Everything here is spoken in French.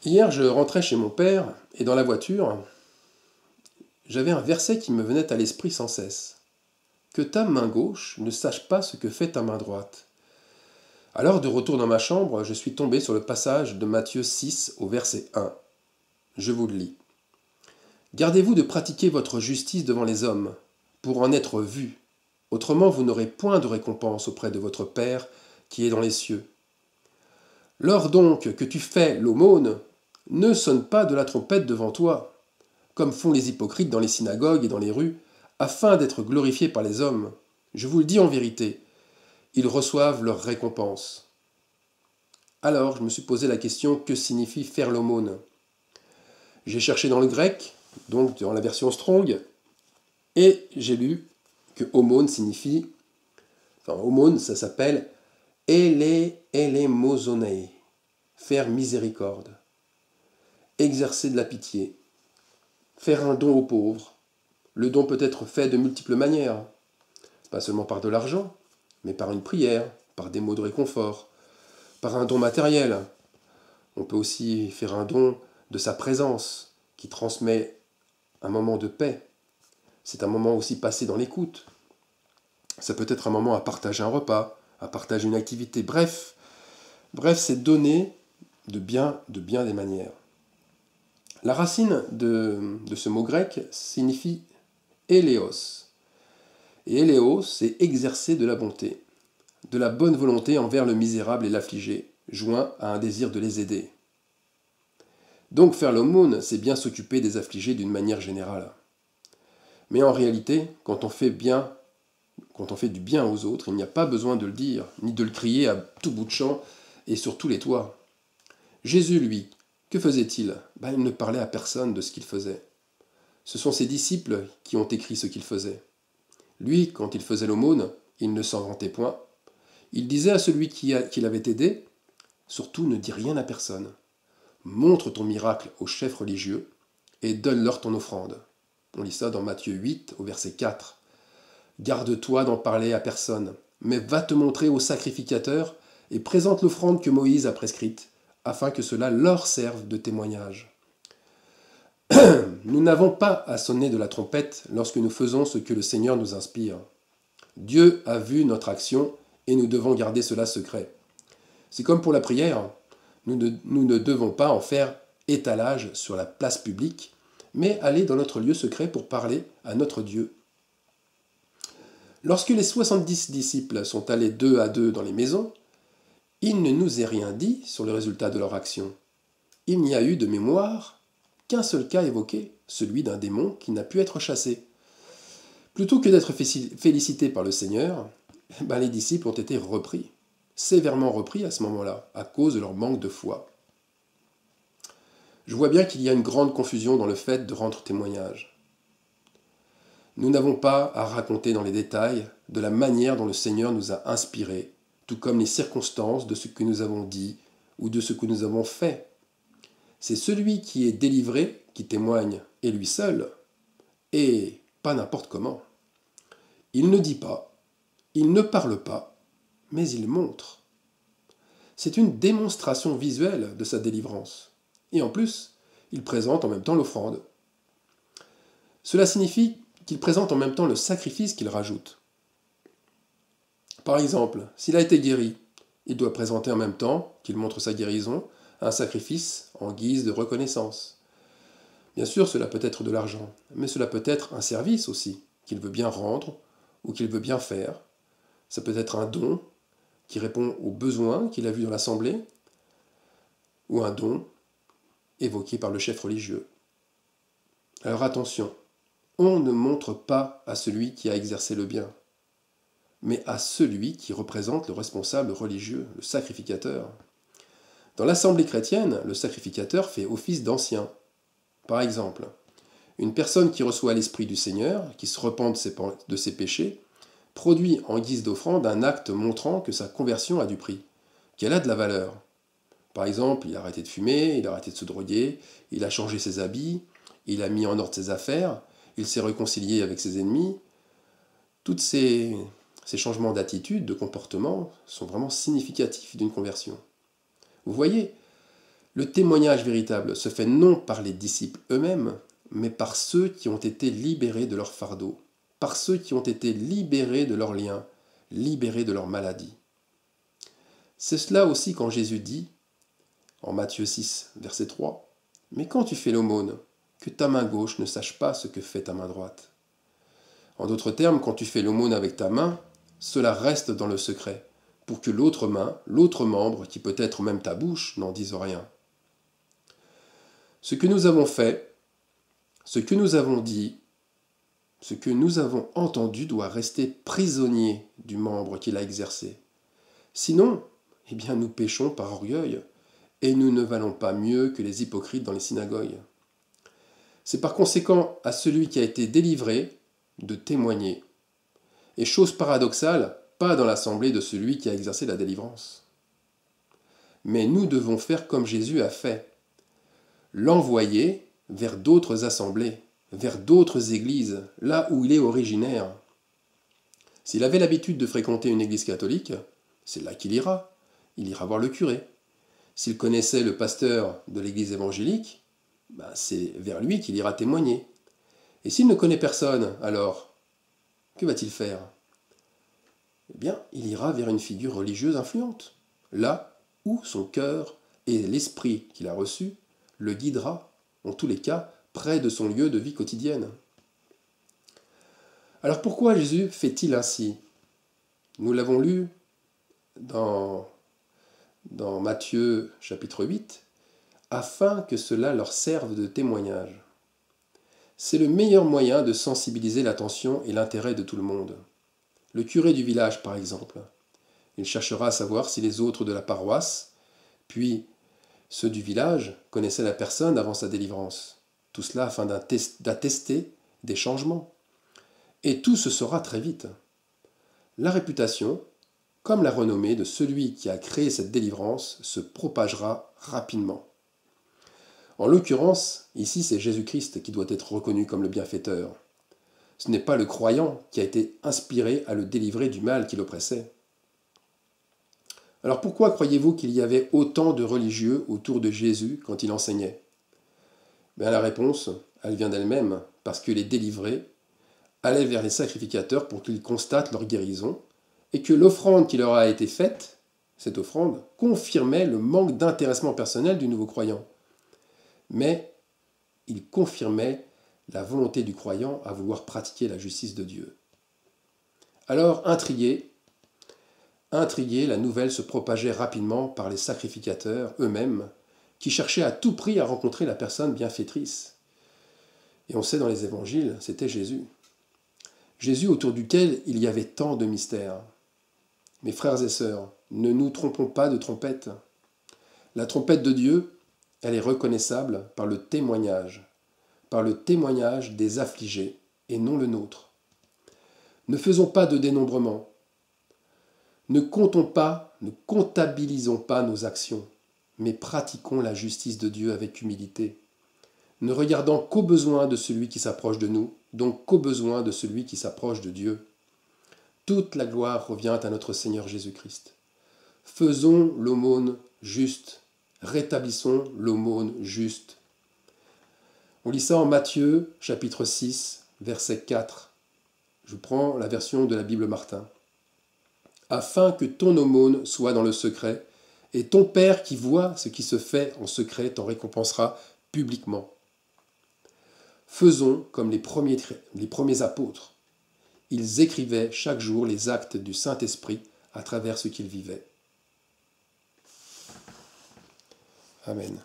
Hier, je rentrais chez mon père, et dans la voiture, j'avais un verset qui me venait à l'esprit sans cesse. Que ta main gauche ne sache pas ce que fait ta main droite. Alors, de retour dans ma chambre, je suis tombé sur le passage de Matthieu 6 au verset 1. Je vous le lis. Gardez-vous de pratiquer votre justice devant les hommes, pour en être vus. Autrement, vous n'aurez point de récompense auprès de votre Père qui est dans les cieux. Lors donc que tu fais l'aumône, ne sonne pas de la trompette devant toi, comme font les hypocrites dans les synagogues et dans les rues, afin d'être glorifiés par les hommes. Je vous le dis en vérité, ils reçoivent leur récompense. Alors, je me suis posé la question, que signifie faire l'aumône? J'ai cherché dans le grec, donc dans la version Strong, et j'ai lu que aumône signifie, aumône, ça s'appelle eleemosonei, faire miséricorde, exercer de la pitié, faire un don aux pauvres. Le don peut être fait de multiples manières, pas seulement par de l'argent, mais par une prière, par des mots de réconfort, par un don matériel. On peut aussi faire un don de sa présence, qui transmet un moment de paix. C'est un moment aussi passé dans l'écoute. Ça peut être un moment à partager un repas, à partager une activité. Bref, c'est donner de bien des manières. La racine de ce mot grec signifie éléos. Et éléos, c'est exercer de la bonté, de la bonne volonté envers le misérable et l'affligé, joint à un désir de les aider. Donc faire l'aumône, c'est bien s'occuper des affligés d'une manière générale. Mais en réalité, quand on fait du bien aux autres, il n'y a pas besoin de le dire, ni de le crier à tout bout de champ et sur tous les toits. Jésus, lui, que faisait-il? Il ne parlait à personne de ce qu'il faisait. Ce sont ses disciples qui ont écrit ce qu'il faisait. Lui, quand il faisait l'aumône, il ne s'en vantait point. Il disait à celui qui l'avait aidé, « Surtout ne dis rien à personne. Montre ton miracle aux chefs religieux et donne-leur ton offrande. » On lit ça dans Matthieu 8 au verset 4. Garde-toi d'en parler à personne, mais va te montrer aux sacrificateurs et présente l'offrande que Moïse a prescrite, afin que cela leur serve de témoignage. Nous n'avons pas à sonner de la trompette lorsque nous faisons ce que le Seigneur nous inspire. Dieu a vu notre action et nous devons garder cela secret. C'est comme pour la prière, nous ne devons pas en faire étalage sur la place publique, mais aller dans notre lieu secret pour parler à notre Dieu. Lorsque les 70 disciples sont allés 2 à 2 dans les maisons, il ne nous est rien dit sur le résultat de leur action. Il n'y a eu de mémoire qu'un seul cas évoqué, celui d'un démon qui n'a pu être chassé. Plutôt que d'être félicités par le Seigneur, les disciples ont été repris, sévèrement repris à ce moment-là, à cause de leur manque de foi. Je vois bien qu'il y a une grande confusion dans le fait de rendre témoignage. Nous n'avons pas à raconter dans les détails de la manière dont le Seigneur nous a inspirés, tout comme les circonstances de ce que nous avons dit ou de ce que nous avons fait. C'est celui qui est délivré qui témoigne, et lui seul, et pas n'importe comment. Il ne dit pas, il ne parle pas, mais il montre. C'est une démonstration visuelle de sa délivrance. Et en plus, il présente en même temps l'offrande. Cela signifie qu'il présente en même temps le sacrifice qu'il rajoute. Par exemple, s'il a été guéri, il doit présenter en même temps qu'il montre sa guérison un sacrifice en guise de reconnaissance. Bien sûr, cela peut être de l'argent, mais cela peut être un service aussi, qu'il veut bien rendre ou qu'il veut bien faire. Ça peut être un don qui répond aux besoins qu'il a vus dans l'assemblée, ou un don évoqué par le chef religieux. Alors attention, on ne montre pas à celui qui a exercé le bien, mais à celui qui représente le responsable religieux, le sacrificateur. Dans l'assemblée chrétienne, le sacrificateur fait office d'ancien. Par exemple, une personne qui reçoit l'Esprit du Seigneur, qui se repent de ses péchés, produit en guise d'offrande un acte montrant que sa conversion a du prix, qu'elle a de la valeur. Par exemple, il a arrêté de fumer, il a arrêté de se droguer, il a changé ses habits, il a mis en ordre ses affaires, il s'est réconcilié avec ses ennemis. Tous ces changements d'attitude, de comportement, sont vraiment significatifs d'une conversion. Vous voyez, Le témoignage véritable se fait non par les disciples eux-mêmes, mais par ceux qui ont été libérés de leur fardeau, par ceux qui ont été libérés de leurs liens, libérés de leur maladie. C'est cela aussi quand Jésus dit, en Matthieu 6, verset 3, « Mais quand tu fais l'aumône, que ta main gauche ne sache pas ce que fait ta main droite. » En d'autres termes, quand tu fais l'aumône avec ta main, cela reste dans le secret, pour que l'autre main, l'autre membre, qui peut être même ta bouche, n'en dise rien. Ce que nous avons fait, ce que nous avons dit, ce que nous avons entendu doit rester prisonnier du membre qui l'a exercé. Sinon, eh bien, nous péchons par orgueil, et nous ne valons pas mieux que les hypocrites dans les synagogues. C'est par conséquent à celui qui a été délivré de témoigner. Et chose paradoxale, pas dans l'assemblée de celui qui a exercé la délivrance. Mais nous devons faire comme Jésus a fait, l'envoyer vers d'autres assemblées, vers d'autres églises, là où il est originaire. S'il avait l'habitude de fréquenter une église catholique, c'est là qu'il ira. Il ira voir le curé. S'il connaissait le pasteur de l'église évangélique, c'est vers lui qu'il ira témoigner. Et s'il ne connaît personne, alors, que va-t-il faire? Eh bien, il ira vers une figure religieuse influente, là où son cœur et l'esprit qu'il a reçu le guidera, en tous les cas, près de son lieu de vie quotidienne. Alors pourquoi Jésus fait-il ainsi? Nous l'avons lu dans Matthieu chapitre 8, afin que cela leur serve de témoignage. C'est le meilleur moyen de sensibiliser l'attention et l'intérêt de tout le monde. Le curé du village, par exemple, il cherchera à savoir si les autres de la paroisse, puis ceux du village, connaissaient la personne avant sa délivrance. Tout cela afin d'attester des changements. Et tout se saura très vite. La réputation, comme la renommée de celui qui a créé cette délivrance, se propagera rapidement. En l'occurrence, ici c'est Jésus-Christ qui doit être reconnu comme le bienfaiteur. Ce n'est pas le croyant qui a été inspiré à le délivrer du mal qui l'oppressait. Alors pourquoi croyez-vous qu'il y avait autant de religieux autour de Jésus quand il enseignait? La réponse, elle vient d'elle-même, parce que les délivrés allaient vers les sacrificateurs pour qu'ils constatent leur guérison, et que l'offrande qui leur a été faite, cette offrande, confirmait le manque d'intéressement personnel du nouveau croyant. Mais il confirmait la volonté du croyant à vouloir pratiquer la justice de Dieu. Alors, intrigués, la nouvelle se propageait rapidement par les sacrificateurs eux-mêmes, qui cherchaient à tout prix à rencontrer la personne bienfaitrice. Et on sait dans les évangiles, c'était Jésus. Jésus autour duquel il y avait tant de mystères. Mes frères et sœurs, ne nous trompons pas de trompette. La trompette de Dieu, elle est reconnaissable par le témoignage des affligés et non le nôtre. Ne faisons pas de dénombrement. Ne comptabilisons pas nos actions, mais pratiquons la justice de Dieu avec humilité, ne regardant qu'aux besoins de celui qui s'approche de nous, donc qu'aux besoins de celui qui s'approche de Dieu. Toute la gloire revient à notre Seigneur Jésus-Christ. Faisons l'aumône juste, rétablissons l'aumône juste. On lit ça en Matthieu, chapitre 6, verset 4. Je prends la version de la Bible Martin. Afin que ton aumône soit dans le secret, et ton Père qui voit ce qui se fait en secret t'en récompensera publiquement. Faisons comme les premiers apôtres. Ils écrivaient chaque jour les actes du Saint-Esprit à travers ce qu'ils vivaient. Amen.